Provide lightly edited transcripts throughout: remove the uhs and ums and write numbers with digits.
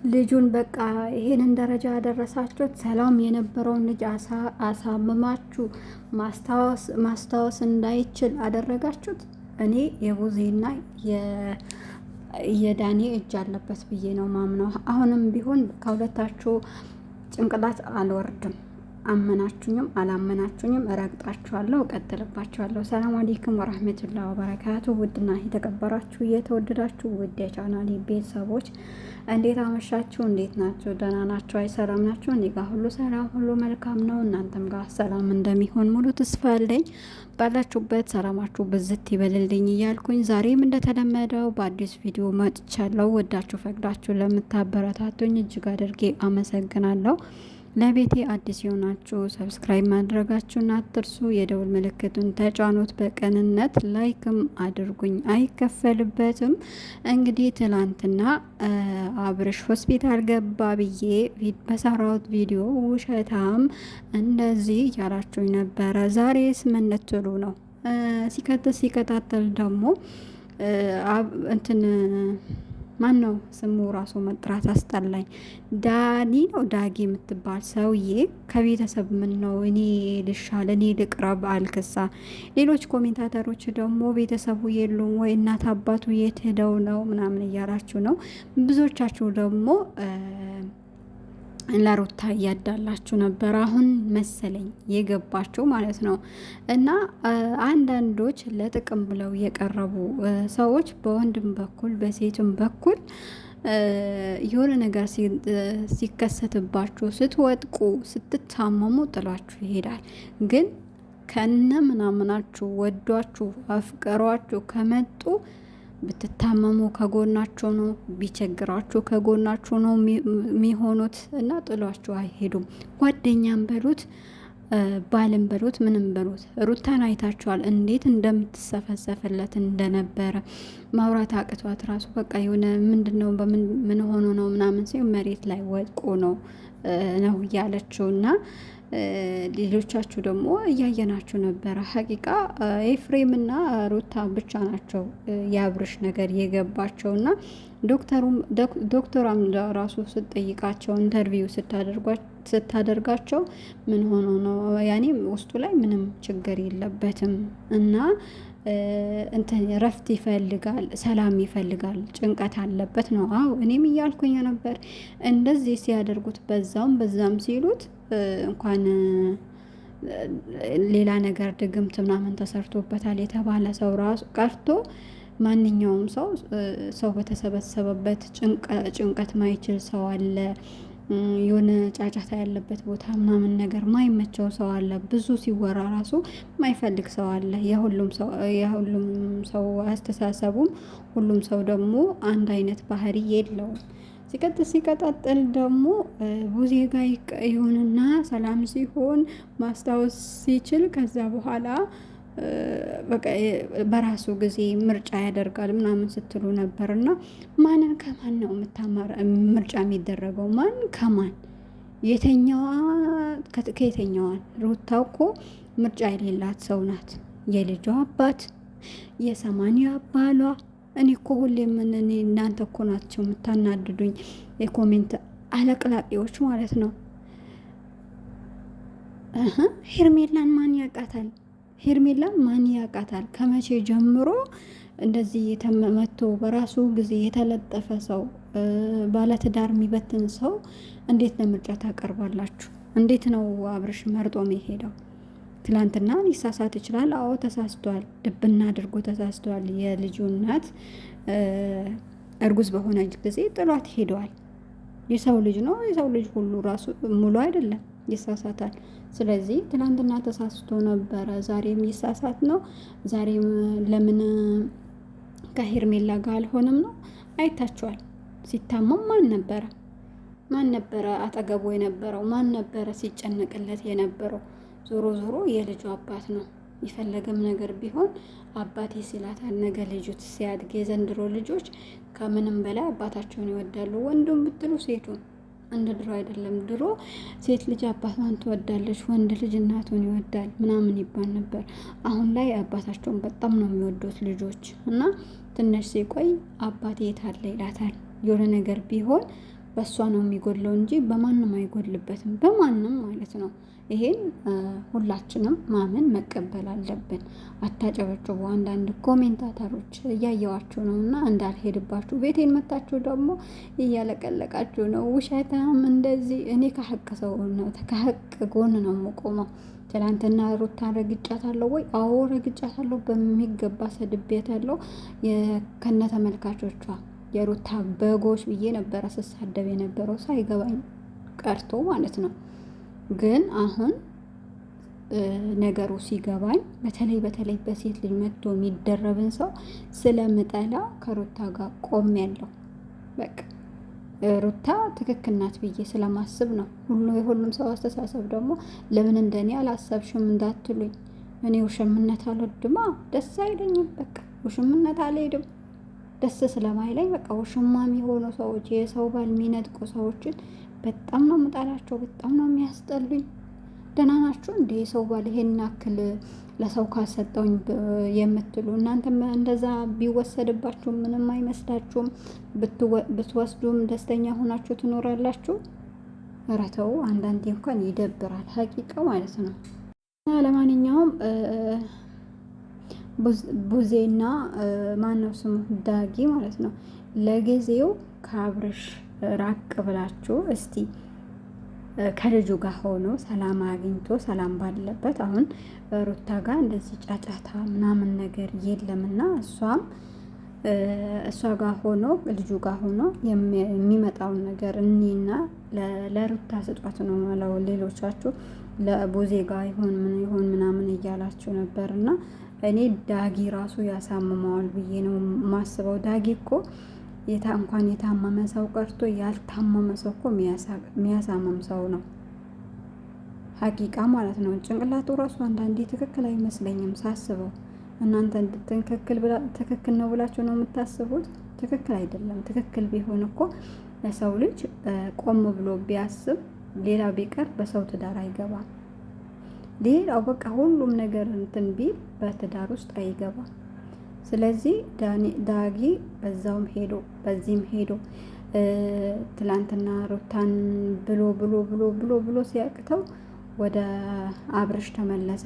ልጁን በቃ ይሄንን ደረጃ ያደረሳችሁት ሰላም የነበረውን ልጅ አሳምማችሁ ማስታወስ እንዳይችል አደረጋችሁት። እኔ የቡዜና የዳኒ እጅ አለበት ብዬ ነው ማምነው። አሁንም ቢሆን ከሁለታችሁ ጭንቅላት አልወርድም። አመናችሁኝም አላመናችሁኝም እረግጣችኋለሁ፣ እቀጥልባችኋለሁ። ሰላም አለይኩም ወራህመቱላሂ ወበረካቱ። ውድና የተከበራችሁ የተወደዳችሁ ውድ የቻናሌ ቤተሰቦች እንዴት አመሻችሁ? እንዴት ናችሁ? ደህና ናችሁ? አይ ሰላም ናችሁ? እኔ ጋር ሁሉ ሰላም፣ ሁሉ መልካም ነው። እናንተም ጋር ሰላም እንደሚሆን ሙሉ ተስፋ አለኝ። ባላችሁበት ሰላማችሁ ብዝት ይበልልኝ እያልኩኝ ዛሬም እንደተለመደው በአዲስ ቪዲዮ መጥቻለሁ። ወዳችሁ ፈቅዳችሁ ለምታበረታቱኝ እጅግ አድርጌ አመሰግናለሁ። ለቤቴ አዲስ የሆናችሁ ሰብስክራይብ ማድረጋችሁን አትርሱ። የደውል ምልክቱን ተጫኑት። በቅንነት ላይክም አድርጉኝ፣ አይከፈልበትም። እንግዲህ ትላንትና አብርሽ ሆስፒታል ገባ ብዬ በሰራሁት ቪዲዮ ውሸታም እንደዚህ እያላችሁኝ ነበረ። ዛሬስ ምን ልትሉ ነው? ሲቀጣጠል ደግሞ እንትን ማን ነው ስሙ ራሱ መጥራት አስጠላኝ። ዳኒ ነው ዳጊ የምትባል ሰውዬ ከቤተሰብ ምን ነው እኔ ልሻል እኔ ልቅረብ አልክሳ። ሌሎች ኮሜንታተሮች ደግሞ ቤተሰቡ የሉም ወይ እናት አባቱ የት ሄደው ነው ምናምን እያላችሁ ነው። ብዙዎቻችሁ ደግሞ ለሩታ እያዳላችሁ ነበር። አሁን መሰለኝ የገባችሁ ማለት ነው። እና አንዳንዶች ለጥቅም ብለው የቀረቡ ሰዎች በወንድም በኩል በሴትም በኩል የሆነ ነገር ሲከሰትባችሁ ስትወጥቁ ስትታመሙ ጥሏችሁ ይሄዳል። ግን ከነ ምናምናችሁ ወዷችሁ አፍቀሯችሁ ከመጡ ብትታመሙ ከጎናቸው ነው፣ ቢቸግራችሁ ከጎናችሁ ነው የሚሆኑት እና ጥሏችሁ አይሄዱም። ጓደኛም በሉት ባልም በሉት ምንም በሉት። ሩታን አይታችኋል እንዴት እንደምትሰፈሰፍለት እንደነበረ። ማውራት አቅቷት ራሱ በቃ የሆነ ምንድነው ምን ሆኖ ነው ምናምን ሲሆን መሬት ላይ ወድቆ ነው እያለችው እና ሌሎቻችሁ ደግሞ እያየናችሁ ነበረ። ሀቂቃ ኤፍሬም እና ሩታ ብቻ ናቸው የአብርሽ ነገር የገባቸው እና ዶክተሯም ራሱ ስትጠይቃቸው ኢንተርቪው ስታደርጋቸው ምን ሆኖ ነው ያኔ ውስጡ ላይ ምንም ችግር የለበትም እና እንትን ረፍት ይፈልጋል፣ ሰላም ይፈልጋል፣ ጭንቀት አለበት ነው። አዎ እኔም እያልኩኝ ነበር እንደዚህ ሲያደርጉት በዛም ሲሉት እንኳን ሌላ ነገር ድግምት ምናምን ተሰርቶበታል የተባለ ሰው ራሱ ቀርቶ ማንኛውም ሰው በተሰበሰበበት ጭንቀት ማይችል ሰው አለ። የሆነ ጫጫታ ያለበት ቦታ ምናምን ነገር ማይመቸው ሰው አለ። ብዙ ሲወራ ራሱ ማይፈልግ ሰው አለ። የሁሉም ሰው አስተሳሰቡም ሁሉም ሰው ደግሞ አንድ አይነት ባህሪ የለውም። ሲቀጣጠል ደግሞ ቡዜ ጋር ይሆንና ሰላም ሲሆን ማስታወስ ሲችል ከዛ በኋላ በቃ በራሱ ጊዜ ምርጫ ያደርጋል ምናምን ስትሉ ነበር። እና ማንን ከማን ነው ምርጫ የሚደረገው? ማን ከማን ከየተኛዋን? ሩታ እኮ ምርጫ የሌላት ሰው ናት። የልጇ አባት የሰማንያ ባሏ። እኔ እኮ ሁሌም እናንተ እኮ ናቸው የምታናድዱኝ፣ የኮሜንት አለቅላቂዎች ማለት ነው። ሄርሜላን ማን ያውቃታል? ሄርሜላን ማን ያውቃታል? ከመቼ ጀምሮ እንደዚህ የተመቶ በራሱ ጊዜ የተለጠፈ ሰው ባለትዳር የሚበትን ሰው እንዴት ለምርጫ ታቀርባላችሁ? እንዴት ነው አብርሽ መርጦ የሚሄደው? ትላንትና ሊሳሳት ይችላል። አዎ ተሳስቷል፣ ድብና አድርጎ ተሳስቷል። የልጁ እናት እርጉዝ በሆነች ጊዜ ጥሏት ሄደዋል። የሰው ልጅ ነው። የሰው ልጅ ሁሉ ራሱ ሙሉ አይደለም፣ ይሳሳታል። ስለዚህ ትላንትና ተሳስቶ ነበረ፣ ዛሬም ይሳሳት ነው። ዛሬም ለምን ከሄርሜላ ጋር አልሆነም ነው? አይታችኋል። ሲታመም ማን ነበረ አጠገቡ የነበረው? ማን ነበረ ሲጨነቅለት የነበረው? ዞሮ ዞሮ የልጁ አባት ነው። የፈለገም ነገር ቢሆን አባቴ ሲላታል። ነገ ልጁ ሲያድግ የዘንድሮ ልጆች ከምንም በላይ አባታቸውን ይወዳሉ። ወንዱም ብትሉ ሴቱን እንደ ድሮ አይደለም። ድሮ ሴት ልጅ አባቷን ትወዳለች፣ ወንድ ልጅ እናቱን ይወዳል ምናምን ይባል ነበር። አሁን ላይ አባታቸውን በጣም ነው የሚወዱት ልጆች እና ትንሽ ሲቆይ አባቴ የት አለ ይላታል። የሆነ ነገር ቢሆን በእሷ ነው የሚጎድለው እንጂ በማንም አይጎድልበትም፣ በማንም ማለት ነው። ይሄን ሁላችንም ማመን መቀበል አለብን። አታጨበጭቡ። አንዳንድ ኮሜንታተሮች እያየዋችሁ ነው እና እንዳልሄድባችሁ ቤቴን መታችሁ ደግሞ እያለቀለቃችሁ ነው። ውሸታም እንደዚህ። እኔ ከሀቅ ሰው ነው ከሀቅ ጎን ነው የምቆመው። ትላንትና ሩታን ረግጫታለሁ ወይ? አዎ ረግጫታለሁ በሚገባ ሰድቤያታለሁ ከነ ተመልካቾቿ። የሩታ በጎች ብዬ ነበረ ስሳደብ የነበረው ሳይገባኝ ቀርቶ ማለት ነው። ግን አሁን ነገሩ ሲገባኝ በተለይ በሴት ልጅ መጥቶ የሚደረብን ሰው ስለምጠላ ከሩታ ጋር ቆሜያለሁ። በቃ ሩታ ትክክል ናት ብዬ ስለማስብ ነው። የሁሉም ሰው አስተሳሰብ ደግሞ ለምን እንደኔ አላሰብሽም እንዳትሉኝ። እኔ ውሽምነት አልወድማ፣ ደስ አይለኝም። በቃ ውሽምነት አልሄድም ደስ ስለማይለኝ። በቃ ውሽማ የሚሆኑ ሰዎች፣ የሰው ባል የሚነጥቁ ሰዎችን በጣም ነው የምጠላቸው። በጣም ነው የሚያስጠሉኝ። ደህና ናችሁ እንዴ? የሰው ባል ይሄን ያክል ለሰው ካልሰጠውኝ የምትሉ እናንተም እንደዛ ቢወሰድባችሁ ምንም አይመስላችሁም? ብትወስዱም ደስተኛ ሆናችሁ ትኖራላችሁ? ኧረ ተው፣ አንዳንዴ እንኳን ይደብራል ሀቂቃ ማለት ነው። እና ለማንኛውም ቡዜና ማነው ስሙ ዳጊ ማለት ነው ለጊዜው ከአብርሽ ራቅ ብላችሁ እስቲ ከልጁ ጋር ሆኖ ሰላም አግኝቶ ሰላም ባለበት። አሁን ሩታ ጋር እንደዚህ ጫጫታ ምናምን ነገር የለምና እሷ ጋር ሆኖ ልጁ ጋር ሆኖ የሚመጣውን ነገር እኒና ለሩታ ስጧት ነው ማለት። ሌሎቻችሁ ለቡዜ ጋር ይሆን ምናምን እያላችሁ ነበርና እኔ ዳጊ ራሱ ያሳምመዋል ብዬ ነው ማስበው። ዳጊ እኮ እንኳን የታመመ ሰው ቀርቶ ያልታመመ ሰው እኮ የሚያሳምም ሰው ነው ሀቂቃ ማለት ነው። ጭንቅላቱ ራሱ አንዳንዴ ትክክል አይመስለኝም ሳስበው። እናንተ ትክክል ነው ብላችሁ ነው የምታስቡት? ትክክል አይደለም። ትክክል ቢሆን እኮ ለሰው ልጅ ቆም ብሎ ቢያስብ ሌላ ቢቀር በሰው ትዳር አይገባም። ሌላው በቃ ሁሉም ነገር እንትን ቢል በትዳር ውስጥ አይገባም። ስለዚህ ዳጊ በዛውም ሄዶ በዚህም ሄዶ ትላንትና ሩታን ብሎ ሲያቅተው ወደ አብርሽ ተመለሰ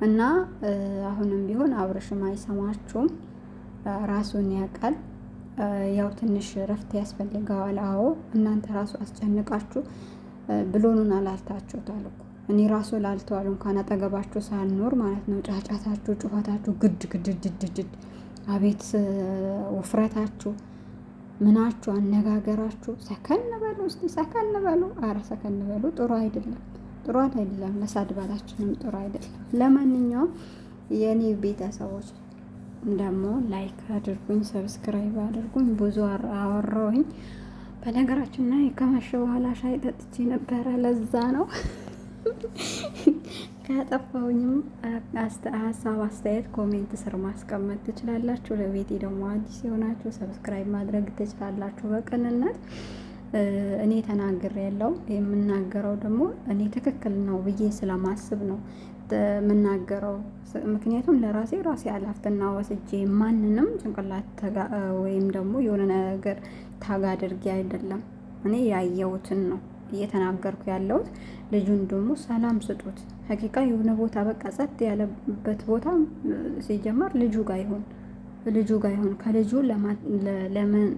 እና አሁንም ቢሆን አብርሽም አይሰማችሁም፣ ራሱን ያውቃል። ያው ትንሽ ረፍት ያስፈልገዋል። አዎ እናንተ ራሱ አስጨንቃችሁ ብሎኑን አላልታችሁታል እኮ። እኔ ራሱ ላልተዋል እንኳን አጠገባችሁ ሳልኖር ማለት ነው። ጫጫታችሁ፣ ጩኸታችሁ፣ ግድ አቤት ውፍረታችሁ፣ ምናችሁ፣ አነጋገራችሁ። ሰከን በሉ እስቲ ሰከን በሉ። አረ ሰከን በሉ። ጥሩ አይደለም። ለሳድባላችንም ጥሩ አይደለም። ለማንኛውም የኔ ቤተሰቦች ደግሞ ላይክ አድርጉኝ፣ ሰብስክራይብ አድርጉኝ። ብዙ አወራሁኝ። በነገራችን ላይ ከመሸ በኋላ ሻይ ጠጥቼ ነበረ። ለዛ ነው ካጠፋሁኝም ሀሳብ አስተያየት ኮሜንት ስር ማስቀመጥ ትችላላችሁ። ለቤቴ ደግሞ አዲስ የሆናችሁ ሰብስክራይብ ማድረግ ትችላላችሁ። በቅንነት እኔ ተናግሬ ያለው የምናገረው ደግሞ እኔ ትክክል ነው ብዬ ስለማስብ ነው የምናገረው። ምክንያቱም ለራሴ ኃላፊነት ወስጄ ማንንም ጭንቅላት ወይም ደግሞ የሆነ ነገር ታጋ አድርጌ አይደለም። እኔ ያየሁትን ነው እየተናገርኩ ያለሁት። ልጁን ደግሞ ሰላም ስጡት። ሀቂቃ የሆነ ቦታ በቃ ጸጥ ያለበት ቦታ ሲጀመር ልጁ ጋር ይሆን ከልጁ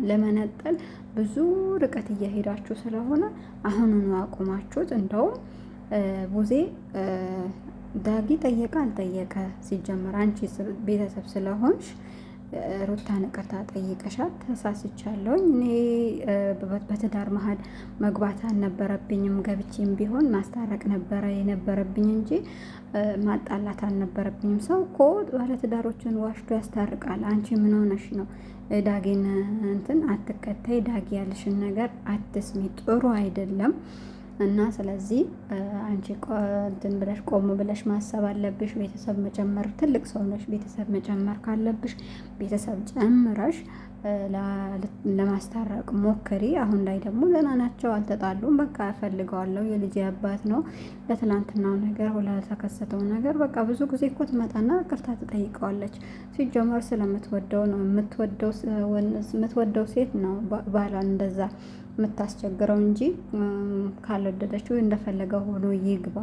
ለመነጠል ብዙ ርቀት እየሄዳችሁ ስለሆነ አሁኑኑ አቁማችሁት። እንደውም ቡዜ ዳጊ ጠየቀ አልጠየቀ ሲጀመር አንቺ ቤተሰብ ስለሆንሽ ሩታን ይቅርታ ጠይቀሻት ተሳስቻለሁኝ። እኔ በትዳር መሀል መግባት አልነበረብኝም። ገብቼም ቢሆን ማስታረቅ ነበረ የነበረብኝ እንጂ ማጣላት አልነበረብኝም። ሰው እኮ ባለትዳሮችን ዋሽቶ ያስታርቃል። አንቺ ምን ሆነሽ ነው? ዳጊን እንትን አትከታይ፣ ዳጊ ያልሽን ነገር አትስሚ፣ ጥሩ አይደለም። እና ስለዚህ አንቺ እንትን ብለሽ ቆም ብለሽ ማሰብ አለብሽ። ቤተሰብ መጨመር፣ ትልቅ ሰው ነሽ። ቤተሰብ መጨመር ካለብሽ ቤተሰብ ጨምረሽ ለማስታረቅ ሞክሪ። አሁን ላይ ደግሞ ደህና ናቸው፣ አልተጣሉም። በቃ እፈልገዋለሁ፣ የልጅ አባት ነው። ለትላንትናው ነገር ለተከሰተው ነገር በቃ ብዙ ጊዜ እኮ ትመጣና ይቅርታ ትጠይቀዋለች። ሲጀመር ስለምትወደው ነው። የምትወደው ሴት ነው ባሏን እንደዛ የምታስቸግረው እንጂ ካልወደደችው እንደፈለገው ሆኖ ይግባ፣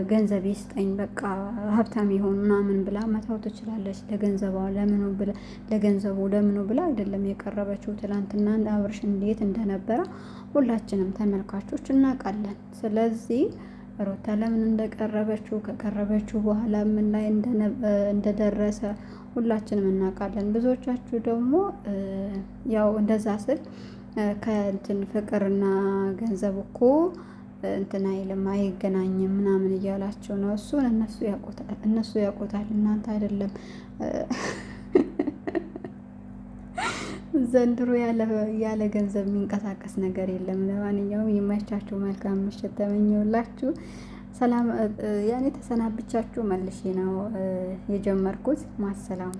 ገንዘብ ይስጠኝ፣ በቃ ሀብታም ይሆን ምናምን ብላ መታው ትችላለች። ለገንዘቡ ለምኑ ብላ አይደለም የቀረበችው። ትላንትና አብርሽ እንዴት እንደነበረ ሁላችንም ተመልካቾች እናውቃለን። ስለዚህ ሩታ ለምን እንደቀረበችው ከቀረበችው በኋላ ምን ላይ እንደደረሰ ሁላችንም እናውቃለን። ብዙዎቻችሁ ደግሞ ያው እንደዛ ስል ከእንትን ፍቅርና ገንዘብ እኮ እንትን አይልም አይገናኝም ምናምን እያላቸው ነው። እሱን እነሱ ያውቁታል፣ እናንተ አይደለም። ዘንድሮ ያለ ገንዘብ የሚንቀሳቀስ ነገር የለም። ለማንኛውም የማይቻችሁ መልካም ምሽት ተመኘውላችሁ። ሰላም ያኔ ተሰናብቻችሁ መልሼ ነው የጀመርኩት። ማሰላም